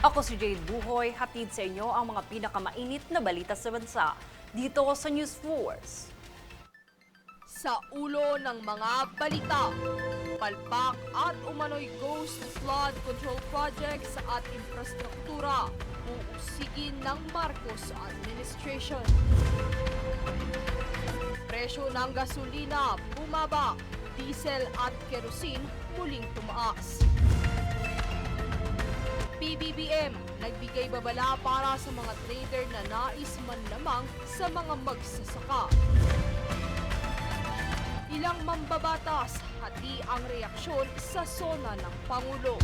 Ako si Jade Buhoy, hatid sa inyo ang mga pinakamainit na balita sa bansa dito sa News Force. Sa ulo ng mga balita, palpak at umano'y ghost flood control projects at infrastruktura uusigin ng Marcos administration. Presyo ng gasolina bumaba, diesel at kerosene muling tumaas. PBBM nagbigay babala para sa mga trader na nais man lamang sa mga magsasaka. Ilang mambabatas, hati ang reaksyon sa SONA ng Pangulo.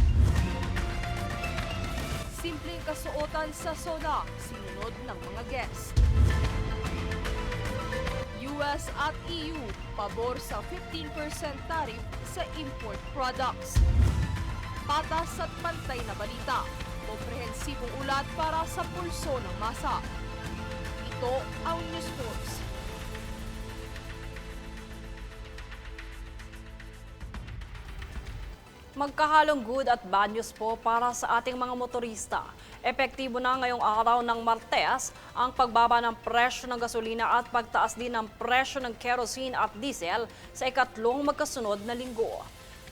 Simpleng kasuotan sa SONA, sinunod ng mga guest. US at EU, pabor sa 15% tariff sa import products. Patas at pantay na balita, komprehensibong ulat para sa pulso ng masa. Ito ang News Force. Magkahalong good at bad news po para sa ating mga motorista. Epektibo na ngayong araw ng Martes ang pagbaba ng presyo ng gasolina at pagtaas din ng presyo ng kerosene at diesel sa ikatlong magkasunod na linggo.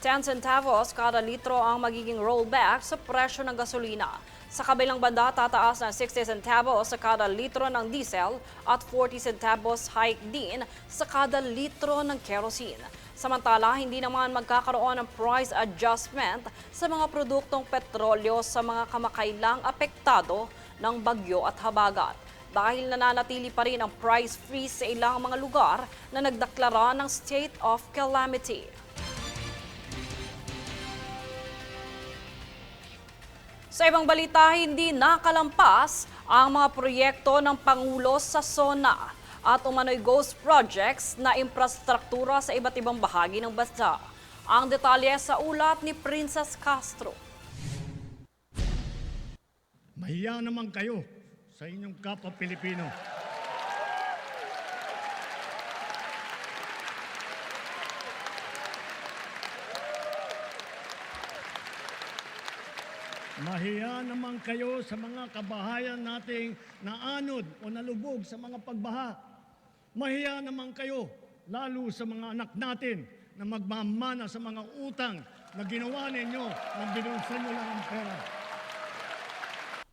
10 centavos kada litro ang magiging rollback sa presyo ng gasolina. Sa kabilang banda, tataas ng 60 centavos sa kada litro ng diesel at 40 centavos hike din sa kada litro ng kerosene. Samantala, hindi naman magkakaroon ng price adjustment sa mga produktong petrolyo sa mga kamakailang apektado ng bagyo at habagat. Dahil nananatili pa rin ang price freeze sa ilang mga lugar na nagdeklara ng state of calamity. Sa ibang balita, hindi nakalampas ang mga proyekto ng Pangulo sa SONA at umano'y ghost projects na infrastruktura sa iba't ibang bahagi ng bansa. Ang detalye sa ulat ni Princess Castro. Mahiya naman kayo sa inyong kapwa Pilipino. Mahiya naman kayo sa mga kabahayan nating naanod o nalubog sa mga pagbaha. Mahiya naman kayo, lalo sa mga anak natin na magmamana sa mga utang na ginawa ninyo na binulsan nyo lang ang pera.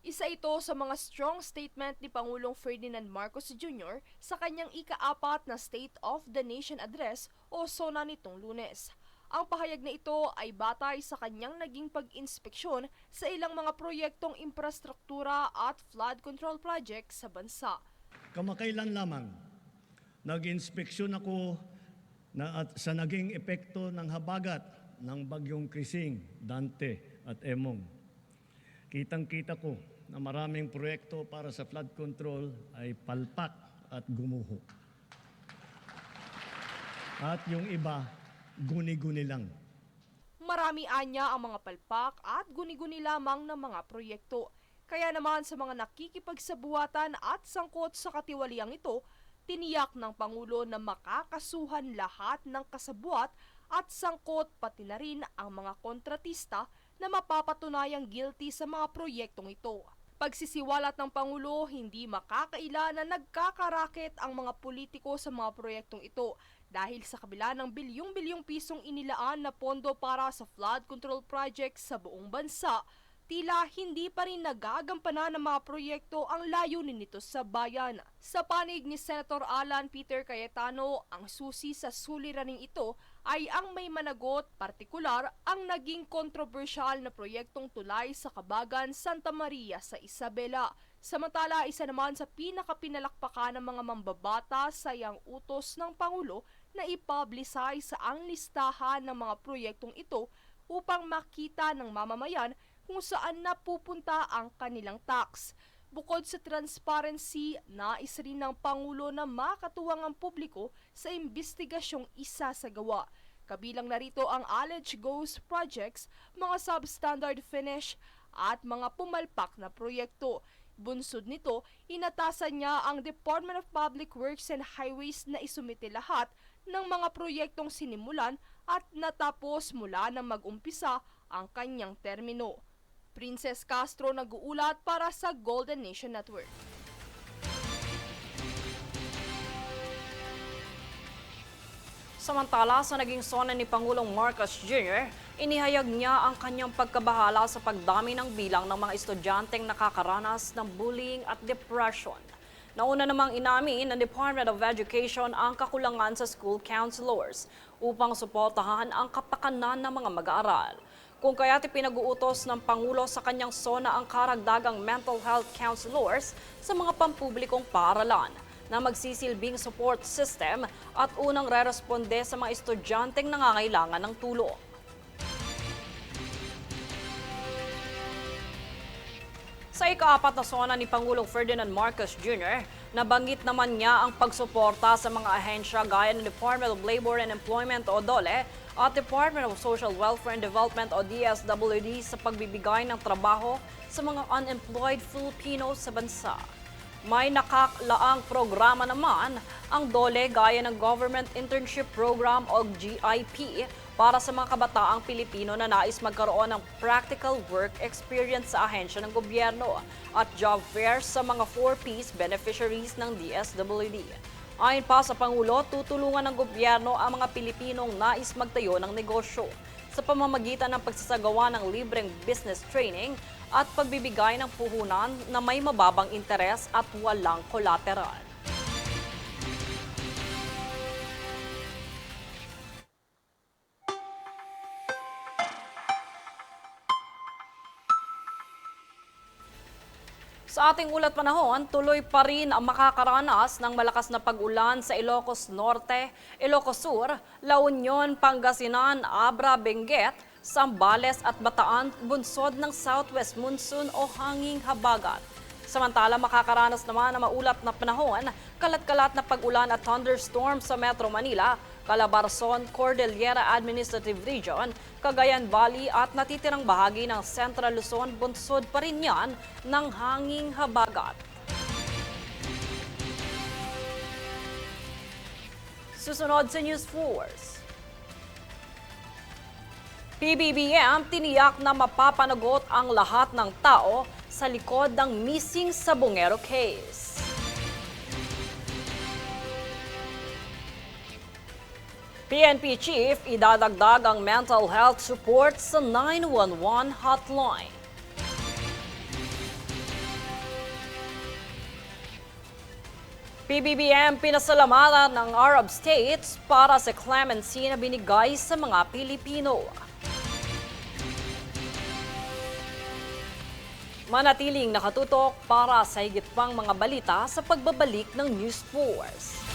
Isa ito sa mga strong statement ni Pangulong Ferdinand Marcos Jr. sa kanyang ika-4 na State of the Nation Address o SONA nitong Lunes. Ang pahayag na ito ay batay sa kanyang naging pag-inspeksyon sa ilang mga proyektong infrastruktura at flood control project sa bansa. Kamakailan lamang, nag-inspeksyon ako sa naging epekto ng habagat ng bagyong Krising, Dante at Emong. Kitang-kita ko na maraming proyekto para sa flood control ay palpak at gumuho. At yung iba, guni-guni lang. Marami anya ang mga palpak at guni-guni lamang ng mga proyekto. Kaya naman sa mga nakikipagsabuatan at sangkot sa katiwaliang ito, tiniyak ng Pangulo na makakasuhan lahat ng kasabwat at sangkot pati na rin ang mga kontratista na mapapatunayang guilty sa mga proyektong ito. Pagsisiwalat ng Pangulo, hindi makakaila na nagkakaraket ang mga politiko sa mga proyektong ito dahil sa kabila ng bilyong-bilyong pisong inilaan na pondo para sa flood control projects sa buong bansa, tila hindi pa rin nagagampanan ng mga proyekto ang layunin nito sa bayan. Sa panig ni Senator Alan Peter Cayetano, ang susi sa suliraning ito ay ang may managot, partikular ang naging kontrobersyal na proyektong tulay sa Kabagan, Santa Maria sa Isabela. Samantala, isa naman sa pinakapinalakpakan ng mga mambabatas ay ang utos ng Pangulo na i-publicize ang listahan ng mga proyektong ito upang makita ng mamamayan kung saan napupunta ang kanilang tax. Bukod sa transparency, nais rin ng Pangulo na makatuwang ang publiko sa imbestigasyong isasagawa. Kabilang narito ang alleged ghost projects, mga substandard finish at mga pumalpak na proyekto. Bunsod nito, inatasan niya ang Department of Public Works and Highways na isumite lahat ng mga proyektong sinimulan at natapos mula nang mag-umpisa ang kanyang termino. Princess Castro nag-uulat para sa Golden Nation Network. Samantala, sa naging sona ni Pangulong Marcos Jr., inihayag niya ang kanyang pagkabahala sa pagdami ng bilang ng mga estudyanteng nakakaranas ng bullying at depression. Nauna namang inamin ng Department of Education ang kakulangan sa school counselors upang suportahan ang kapakanan ng mga mag-aaral. Kung kaya't pinag-uutos ng Pangulo sa kanyang sona ang karagdagang mental health counselors sa mga pampublikong paaralan na magsisilbing support system at unang re-responde sa mga estudyanteng nangangailangan ng tulong. Sa ika-4 na sona ni Pangulong Ferdinand Marcos Jr., nabanggit naman niya ang pagsuporta sa mga ahensya gaya ng Department of Labor and Employment o DOLE at Department of Social Welfare and Development o DSWD sa pagbibigay ng trabaho sa mga unemployed Filipinos sa bansa. May nakakalaang programa naman ang DOLE gaya ng Government Internship Program o GIP para sa mga kabataang Pilipino na nais magkaroon ng practical work experience sa ahensya ng gobyerno at job fairs sa mga 4Ps beneficiaries ng DSWD. Ayon pa sa Pangulo, tutulungan ng gobyerno ang mga Pilipinong nais magtayo ng negosyo sa pamamagitan ng pagsasagawa ng libreng business training at pagbibigay ng puhunan na may mababang interes at walang collateral. Sa ating ulat panahon, tuloy pa rin ang makakaranas ng malakas na pag-ulan sa Ilocos Norte, Ilocos Sur, La Union, Pangasinan, Abra, Benguet, Zambales at Bataan bunsod ng southwest monsoon o hanging habagat. Samantala, makakaranas naman ng maulap na panahon, kalat-kalat na pag-ulan at thunderstorm sa Metro Manila, Calabarzon, Cordillera Administrative Region, Cagayan Valley at natitirang bahagi ng Central Luzon bunsod pa rin yan ng hanging habagat. Susunod sa News Force. PBBM tiniyak na mapapanagot ang lahat ng tao sa likod ng missing Sabongero case. PNP Chief idadagdag ang mental health support sa 911 hotline. PBBM pinasalamatan ng Arab states para sa clemency na binigay sa mga Pilipino. Manatiling nakatutok para sa higit pang mga balita sa pagbabalik ng News Force.